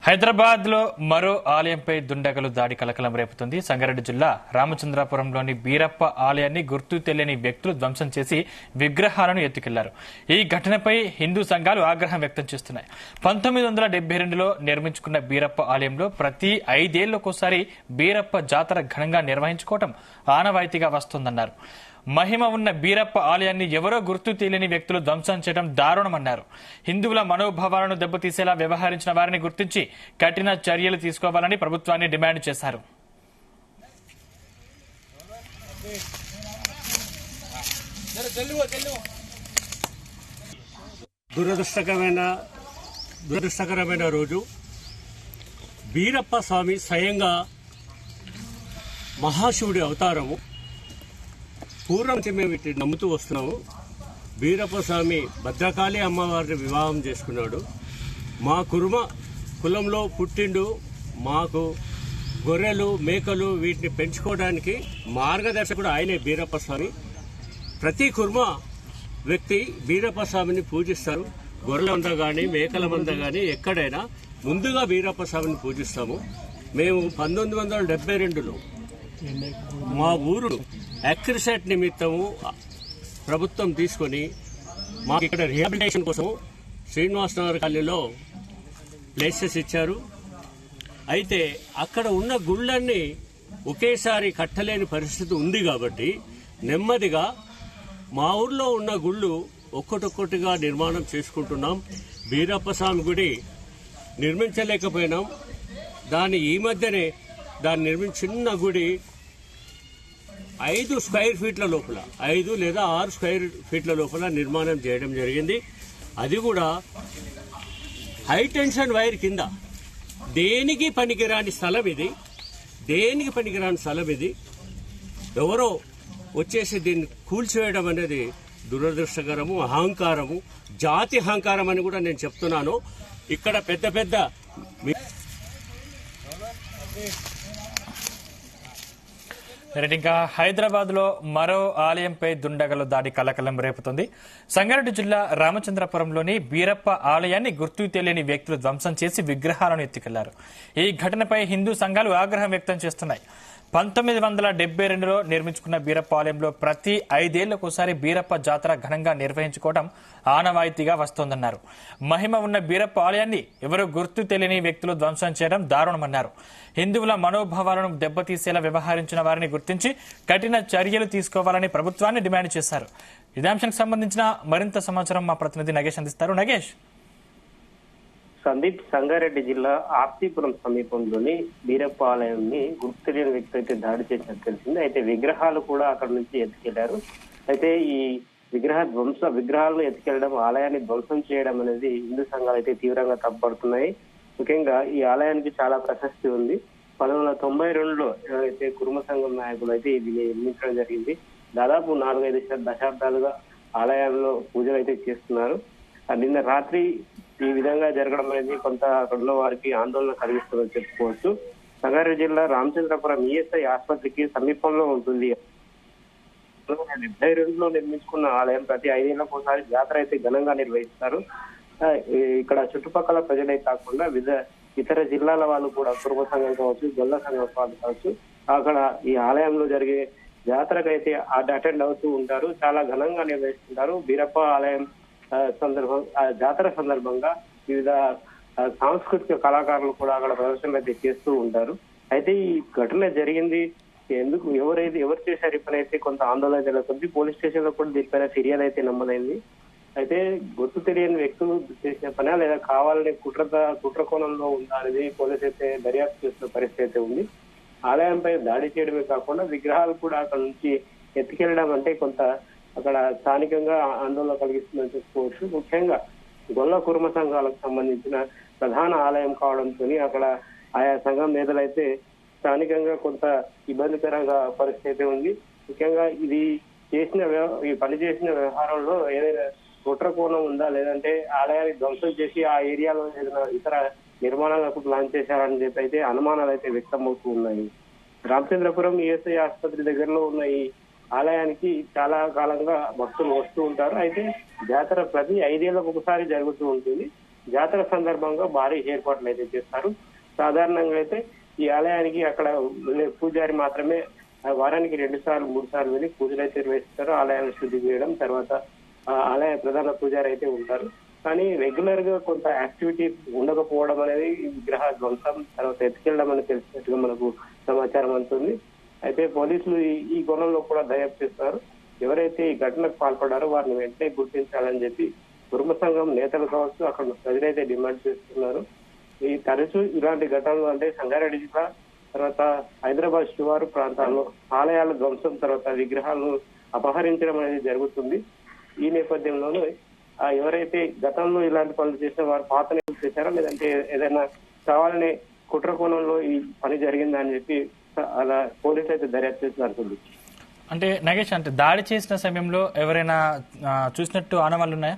హైదరాబాద్ లో మరో ఆలయంపై దుండగులు దాడి కలకలం రేపుతుంది. సంగారెడ్డి జిల్లా రామచంద్రాపురంలోని బీరప్ప ఆలయాన్ని గుర్తు తెలియని వ్యక్తులు ధ్వంసం చేసి విగ్రహాలను ఎత్తుకెళ్లారు. ఈ ఘటనపై హిందూ సంఘాలు ఆగ్రహం వ్యక్తం చేస్తున్నాయి. 1972లో నిర్మించుకున్న బీరప్ప ఆలయంలో ప్రతి 5 ఏళ్లకోసారి బీరప్ప జాతర ఘనంగా నిర్వహించుకోవడం ఆనవాయితీగా వస్తోందన్నారు. మహిమ ఉన్న బీరప్ప ఆలయాన్ని ఎవరో గుర్తు తెలియని వ్యక్తులు ధ్వంసం చేయడం దారుణమన్నారు. హిందువుల మనోభావాలను దెబ్బతీసేలా వ్యవహరించిన వారిని గుర్తించి కఠిన చర్యలు తీసుకోవాలని ప్రభుత్వాన్ని డిమాండ్ చేశారు. దురదృష్టకరమైన రోజు. బీరప్ప స్వామి స్వయంగా మహాశివుడి అవతారము. పూర్వం నుంచి మేము ఇటు నమ్ముతూ వస్తున్నాము. బీరప్ప స్వామి భద్రకాళి అమ్మవారిని వివాహం చేసుకున్నాడు. మా కుర్మ కులంలో పుట్టిండు. మాకు గొర్రెలు మేకలు వీటిని పెంచుకోవడానికి మార్గదర్శకుడు ఆయనే బీరప్ప స్వామి. ప్రతి కుర్మ వ్యక్తి బీరప్ప స్వామిని పూజిస్తారు. గొర్రెల మంద కానీ మేకల మంద కానీ ఎక్కడైనా ముందుగా బీరప్ప స్వామిని పూజిస్తాము. మేము 1972లో మా ఊరు అక్రిసెట్ నిమిత్తము ప్రభుత్వం తీసుకొని మాకు ఇక్కడ రిహాబిలిటేషన్ కోసం శ్రీనివాస నగర్ కాలనీలో ప్లేసెస్ ఇచ్చారు. అయితే అక్కడ ఉన్న గుళ్ళన్నీ ఒకేసారి కట్టలేని పరిస్థితి ఉంది కాబట్టి నెమ్మదిగా మా ఊర్లో ఉన్న గుళ్ళు ఒక్కొక్కటిగా నిర్మాణం చేసుకుంటున్నాం. బీరప్ప స్వామి గుడి నిర్మించలేకపోయినాం. ఈ మధ్యనే చిన్న గుడి 5 స్క్వేర్ ఫీట్ల లోపల 5 లేదా 6 స్క్వేర్ ఫీట్ల లోపల నిర్మాణం చేయడం జరిగింది. అది కూడా హై టెన్షన్ వైర్ కింద. దేనికి పనికిరాని స్థలం ఇది. ఎవరో వచ్చేసి దీన్ని కూల్చివేయడం అనేది దురదృష్టకరము, అహంకారము, జాతి అహంకారం అని కూడా నేను చెప్తున్నాను. ఇక్కడ పెద్ద ఇంకా హైదరాబాద్ లో మరో ఆలయంపై దుండగుల దాడి కలకలం రేపుతుంది. సంగారెడ్డి జిల్లా రామచంద్రపురంలోని బీరప్ప ఆలయాన్ని గుర్తు తెలియని వ్యక్తులు ధ్వంసం చేసి విగ్రహాలను ఎత్తుకెళ్లారు. ఈ ఘటనపై హిందూ సంఘాలు ఆగ్రహం వ్యక్తం చేస్తున్నాయి. 1972లో నిర్మించుకున్న బీరప్ప ఆలయంలో ప్రతి 5 ఏళ్లకోసారి బీరప్ప జాతర ఘనంగా నిర్వహించుకోవడం ఆనవాయితీగా వస్తోందన్నారు. మహిమ ఉన్న బీరప్ప ఆలయాన్ని ఎవరో గుర్తు తెలియని వ్యక్తులు ధ్వంసం చేయడం దారుణమన్నారు. హిందువుల మనోభావాలను దెబ్బతీసేలా వ్యవహరించిన వారిని గుర్తించి కఠిన చర్యలు తీసుకోవాలని ప్రభుత్వాన్ని డిమాండ్ చేశారు. ఇదే అంశానికి సంబంధించిన మరింత సమాచారం మా ప్రతినిధి నగేష్ అందిస్తారు. నగేష్. సందీప్, సంగారెడ్డి జిల్లా ఆర్సీపురం సమీపంలోని బీరప్ప ఆలయాన్ని గుర్తు తెలియని వ్యక్తి అయితే దాడి చేసినట్టు తెలిసింది. అయితే విగ్రహాలు కూడా అక్కడ నుంచి ఎత్తుకెళ్లారు. అయితే ఈ విగ్రహాలను ఎత్తుకెళ్లడం, ఆలయాన్ని ధ్వంసం చేయడం అనేది హిందూ సంఘాలు అయితే తీవ్రంగా తప్పుపడుతున్నాయి. ముఖ్యంగా ఈ ఆలయానికి చాలా ప్రశస్తి ఉంది. 1992లో ఎవరైతే కుర్మ సంఘం నాయకులు అయితే ఇది నిర్మించడం జరిగింది. దాదాపు 4-5 దశాబ్దాలుగా ఆలయాల్లో పూజలు అయితే చేస్తున్నారు. నిన్న రాత్రి ఈ విధంగా జరగడం అనేది కొంత అక్కడలో వారికి ఆందోళన కలిగిస్తుందని చెప్పుకోవచ్చు. సంగారెడ్డి జిల్లా రామచంద్రపురం ఈఎస్ఐ ఆసుపత్రికి సమీపంలో ఉంటుంది. 1972లో నిర్మించుకున్న ఆలయం ప్రతి 5 ఏళ్లకోసారి జాతర అయితే ఘనంగా నిర్వహిస్తారు. ఇక్కడ చుట్టుపక్కల ప్రజలే కాకుండా ఇతర జిల్లాల వాళ్ళు కూడా కుర్మ సంఘం కావచ్చు, గొల్ల సంఘం వాళ్ళు కావచ్చు, అక్కడ ఈ ఆలయంలో జరిగే జాతరకు అయితే అటెండ్ అవుతూ ఉంటారు. చాలా ఘనంగా నిర్వహిస్తుంటారు. బీరప్ప ఆలయం జాతర సందర్భంగా వివిధ సాంస్కృతిక కళాకారులు కూడా అక్కడ ప్రదర్శనలు అయితే చేస్తూ ఉంటారు. అయితే ఈ ఘటన జరిగింది ఎవరు చేశారు ఈ పని అయితే కొంత ఆందోళన జరుగుతుంది. పోలీస్ స్టేషన్ లో కూడా దీనిపైన ఫిర్యాదు అయితే నమోదైంది. అయితే గుర్తు తెలియని వ్యక్తులు చేసిన పని లేదా కావాలని కుట్ర కోణంలో ఉందా అనేది పోలీసు అయితే దర్యాప్తు చేస్తున్న పరిస్థితి అయితే ఉంది. ఆలయంపై దాడి చేయడమే కాకుండా విగ్రహాలు కూడా అక్కడ నుంచి ఎత్తుకెళ్లడం అంటే కొంత అక్కడ స్థానికంగా ఆందోళన కలిగిస్తుందని చెప్పుకోవచ్చు. ముఖ్యంగా గొల్ల కుర్మ సంఘాలకు సంబంధించిన ప్రధాన ఆలయం కావడంతో అక్కడ ఆయా సంఘం నేతలైతే స్థానికంగా కొంత ఇబ్బందికరంగా పరిస్థితి ఉంది. ముఖ్యంగా ఈ పని చేసిన వ్యవహారంలో ఏదైనా కుట్ర కోణం ఉందా, లేదంటే ఆలయాన్ని ధ్వంసం చేసి ఆ ఏరియాలో ఏదైనా ఇతర నిర్మాణాలకు ప్లాన్ చేశారని చెప్పి అయితే అనుమానాలు అయితే వ్యక్తమవుతూ ఉన్నాయి. రామచంద్రపురం ఈఎస్ఐ ఆసుపత్రి దగ్గరలో ఉన్న ఈ ఆలయానికి చాలా కాలంగా భక్తులు వస్తూ ఉంటారు. అయితే జాతర ప్రతి 5 ఏళ్లకు ఒకసారి జరుగుతూ ఉంటుంది. జాతర సందర్భంగా భారీ ఏర్పాట్లు అయితే చేస్తారు. సాధారణంగా అయితే ఈ ఆలయానికి అక్కడ పూజారి మాత్రమే వారానికి 2 సార్లు 3 సార్లు వెళ్ళి పూజలు అయితే నిర్వహిస్తారు. ఆలయాన్ని శుద్ధి చేయడం, తర్వాత ఆలయ ప్రధాన పూజారి అయితే ఉంటారు. కానీ రెగ్యులర్ గా కొంత యాక్టివిటీ ఉండకపోవడం అనేది విగ్రహ ధ్వంసం తర్వాత ఎత్తుకెళ్ళడం అని తెలిసినట్టుగా మనకు సమాచారం అందుతుంది. అయితే పోలీసులు ఈ కోణంలో కూడా దర్యాప్తు చేస్తున్నారు. ఎవరైతే ఈ ఘటనకు పాల్పడారో వారిని వెంటనే గుర్తించాలని చెప్పి కుటుంబ సంఘం నేతలు కావచ్చు, అక్కడ ప్రజలైతే డిమాండ్ చేస్తున్నారు. ఈ తరచూ ఇలాంటి ఘటనలు అంటే సంగారెడ్డి జిల్లా తర్వాత హైదరాబాద్ శివారు ప్రాంతాల్లో ఆలయాల ధ్వంసం తర్వాత విగ్రహాలను అపహరించడం అనేది జరుగుతుంది. ఈ నేపథ్యంలోనూ ఎవరైతే గతంలో ఇలాంటి పనులు చేసిన వారు పాత నిధులు చేశారా లేదంటే ఏదైనా కావాలనే కుట్ర కోణంలో ఈ పని జరిగిందా అని చెప్పి అలా పోలీసులు అయితే దర్యాప్తు చేస్తున్నారు. అంటే నగేష్, అంటే దాడి చేసిన సమయంలో ఎవరైనా చూసినట్టు ఆనవాళ్ళు ఉన్నాయా?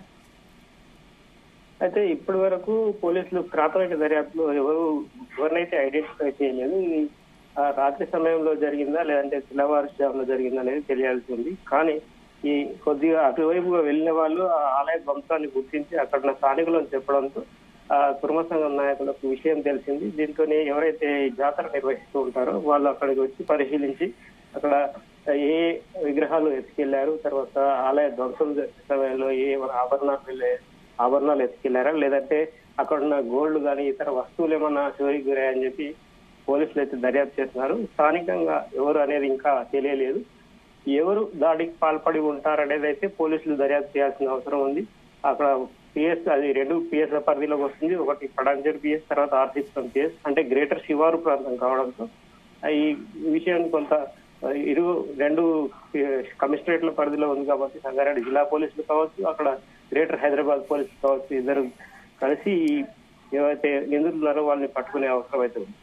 అయితే ఇప్పటి వరకు పోలీసులు ప్రాథమిక దర్యాప్తులో ఎవరినైతే ఐడెంటిఫై చేయలేదు. ఇది రాత్రి సమయంలో జరిగిందా లేదంటే తెల్లవారుజామున జరిగిందా అనేది తెలియాల్సి ఉంది. కానీ ఈ కొద్దిగా అటువైపుగా వెళ్ళిన వాళ్ళు ఆ ఆలయ ధ్వంసాన్ని గుర్తించి అక్కడ స్థానికులను చెప్పడంతో కుటుంబ సంఘం నాయకులకు విషయం తెలిసింది. దీంతో ఎవరైతే జాతర నిర్వహిస్తూ ఉంటారో వాళ్ళు అక్కడికి వచ్చి పరిశీలించి అక్కడ ఏ విగ్రహాలు ఎత్తుకెళ్లారు, తర్వాత ఆలయ ధ్వంసం సమయంలో ఏ ఆభరణాలు ఎత్తుకెళ్లారా లేదంటే అక్కడ ఉన్న గోల్డ్ కానీ ఇతర వస్తువులు ఏమన్నా చోరీకి గురాయని చెప్పి పోలీసులు అయితే దర్యాప్తు చేస్తున్నారు. స్థానికంగా ఎవరు అనేది ఇంకా తెలియలేదు. ఎవరు దాడికి పాల్పడి ఉంటారనేది అయితే పోలీసులు దర్యాప్తు చేయాల్సిన అవసరం ఉంది. అక్కడ పిఎస్ అది 2 పిఎస్ల పరిధిలోకి వస్తుంది. ఒకటి పడాంజర్ పిఎస్, తర్వాత ఆర్సిపురం పిఎస్, అంటే గ్రేటర్ శివారు ప్రాంతం కావడంతో ఈ విషయాన్ని కొంత 2 కమిషనరేట్ల పరిధిలో ఉంది కాబట్టి సంగారెడ్డి జిల్లా పోలీసులు కావచ్చు, అక్కడ గ్రేటర్ హైదరాబాద్ పోలీసులు కావచ్చు, ఇద్దరు కలిసి ఏవైతే నిందితులు ఉన్నారో వాళ్ళని పట్టుకునే అవసరం అయితే ఉంది.